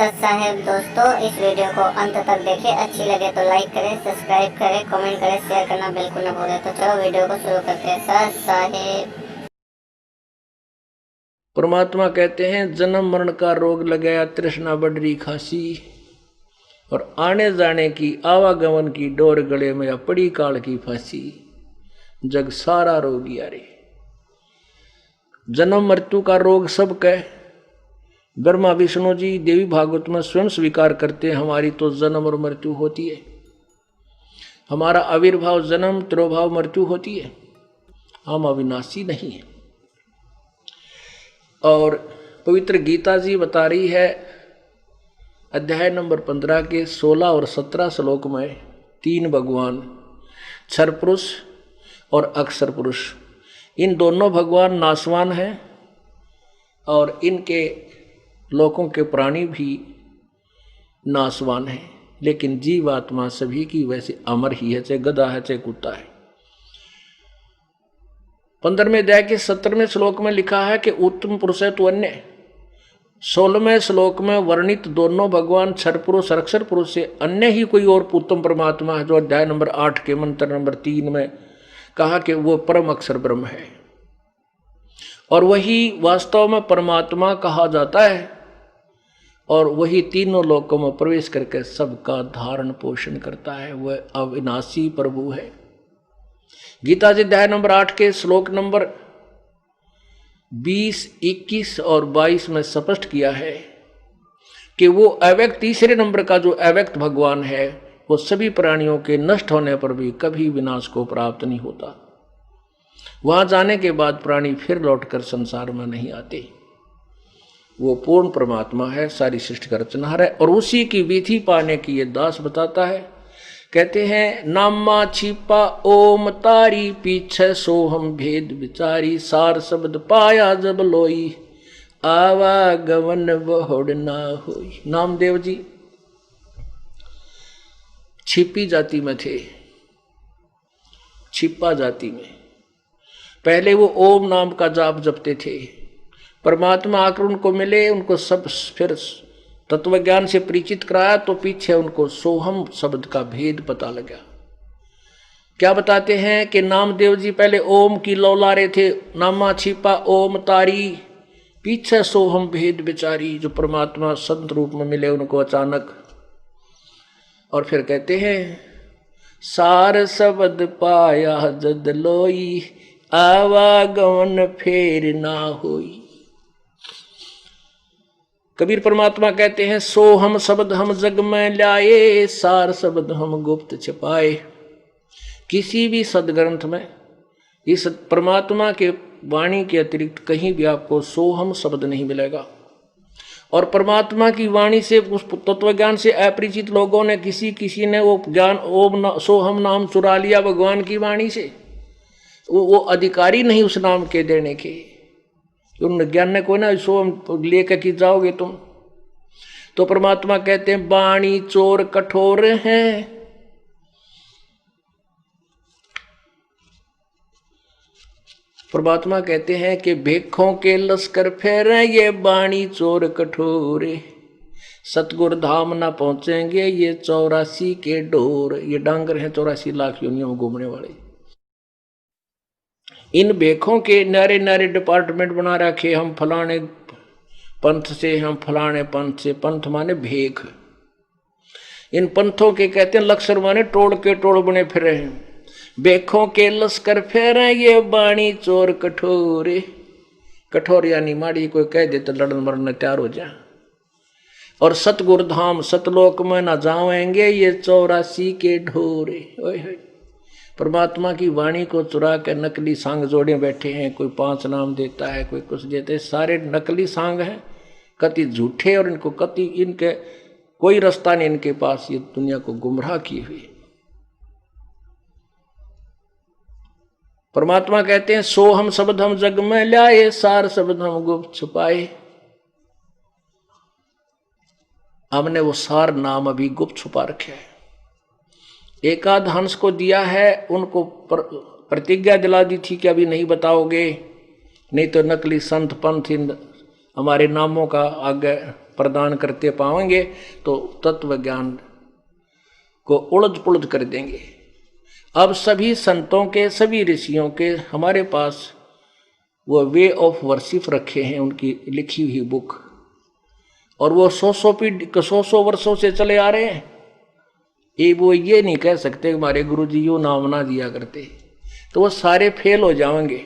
साहेब दोस्तों, इस वीडियो को अंत तक देखें। अच्छी लगे तो लाइक करें, सब्सक्राइब करें, कमेंट करें, शेयर करना बिल्कुल न भूलें। तो चलो वीडियो को शुरू करते हैं। सत साहेब परमात्मा कहते हैं, जन्म मरण का रोग लगाया, तृष्णा बढ़ रही खासी, और आने जाने की आवागमन की डोर गले में पड़ी काल की फांसी। जग सारा रोगी यारे। जन्म मृत्यु का रोग सब कह ब्रह्मा विष्णु जी देवी भागवत में स्वयं स्वीकार करते हैं, हमारी तो जन्म और मृत्यु होती है। हमारा आविर्भाव जन्म, तिरोभाव मृत्यु होती है। हम अविनाशी नहीं है। और पवित्र गीता जी बता रही है, अध्याय नंबर 15 के 16 और 17 श्लोक में, तीन भगवान क्षर पुरुष और अक्षर पुरुष, इन दोनों भगवान नाशवान हैं और इनके लोकों के प्राणी भी नाशवान हैं, लेकिन जीवात्मा सभी की वैसे अमर ही है, चाहे गधा है चाहे कुत्ता है। 15वें अध्याय के 17वें श्लोक में लिखा है कि उत्तम पुरुष है तो अन्य। 16वें श्लोक में वर्णित दोनों भगवान क्षर पुरुष और अक्षर पुरुष से अन्य ही कोई और उत्तम परमात्मा है, जो अध्याय नंबर 8 के मंत्र नंबर 3 में कहा कि वो परम अक्षर ब्रह्म है, और वही वास्तव में परमात्मा कहा जाता है, और वही तीनों लोकों में प्रवेश करके सबका धारण पोषण करता है। वह अविनाशी प्रभु है। गीता जी अध्याय नंबर 8 के श्लोक नंबर 20, 21 और 22 में स्पष्ट किया है कि वो अव्यक्त, तीसरे नंबर का जो अव्यक्त भगवान है, वो सभी प्राणियों के नष्ट होने पर भी कभी विनाश को प्राप्त नहीं होता। वहां जाने के बाद प्राणी फिर लौटकर संसार में नहीं आते। वो पूर्ण परमात्मा है, सारी सृष्टि का रचनहार है, और उसी की विधि पाने की ये दास बताता है। कहते हैं, नामा छिपा ओम तारी, पीछे सोहम भेद विचारी, सार शब्द पाया जब लोई, आवागमन बहुड़ ना होई। नामदेव जी छिपी जाति में थे, छिपा जाति में। पहले वो ओम नाम का जाप जपते थे। परमात्मा आकर उनको मिले, उनको सब फिर तत्व ज्ञान से परिचित कराया, तो पीछे उनको सोहम शब्द का भेद पता लगा। क्या बताते हैं कि नामदेव जी पहले ओम की लौलारे थे, नामा छिपा ओम तारी, पीछे सोहम भेद विचारी। जो परमात्मा संत रूप में मिले उनको अचानक, और फिर कहते हैं, सार शब्द पाया जद लोई, आवागमन फेर ना होई। कबीर परमात्मा कहते हैं, सो हम शब्द हम जग में लाए, सार शब्द हम गुप्त छिपाए। किसी भी सदग्रंथ में इस परमात्मा के वाणी के अतिरिक्त कहीं भी आपको सोहम शब्द नहीं मिलेगा। और परमात्मा की वाणी से, उस तत्व ज्ञान से अपरिचित लोगों ने, किसी ने वो ज्ञान ओम सोहम नाम चुरा लिया भगवान की वाणी से। वो अधिकारी नहीं उस नाम के देने के। उन ज्ञान ने कोई ना सोहम लेकर कि जाओगे तुम। तो परमात्मा कहते हैं, वाणी चोर कठोर है, परमात्मा कहते हैं कि भेखों के लश्कर फेरे, ये वाणी चोर कठोर, सतगुर धाम ना पहुंचेंगे ये 84 के डोर। ये डांगर हैं 84 लाख योनियों में घूमने वाले। इन भेखों के नारे नारे डिपार्टमेंट बना रखे, हम फलाने पंथ से, हम फलाने पंथ से। पंथ माने भेख। इन पंथों के कहते हैं लश्कर माने टोड़ के टोड़ बने फिरे हैं। भेखों के लश्कर फेरे, ये वाणी चोर कठोर। कठोर यानी माड़ी, कोई कह दे तो लड़न मरने तैयार हो जाए। और सतगुर धाम सतलोक में न जाएंगे ये 84 के ढोरे। ओए परमात्मा की वाणी को चुरा कर नकली सांग जोड़े बैठे हैं। कोई 5 नाम देता है, कोई कुछ देते हैं, सारे नकली सांग हैं, कति झूठे, और इनको कति, इनके कोई रास्ता नहीं इनके पास, ये दुनिया को गुमराह किए हुए। परमात्मा कहते हैं, सो हम शब्द हम जग में लाए, सार शब्द हम गुप्त छुपाए। हमने वो सार नाम अभी गुप्त छुपा रखे हैं। एकाध हंस को दिया है, उनको प्रतिज्ञा दिला दी थी कि अभी नहीं बताओगे, नहीं तो नकली संत पंथ हमारे नामों का आगे प्रदान करते पाएंगे तो तत्व ज्ञान को उलझ पुलझ कर देंगे। अब सभी संतों के, सभी ऋषियों के हमारे पास वो वे ऑफ वर्शिप रखे हैं, उनकी लिखी हुई बुक, और वो 100 वर्षों से चले आ रहे हैं। वो ये नहीं कह सकते हमारे गुरु जी यो नाम ना दिया करते, तो वो सारे फेल हो जाएंगे।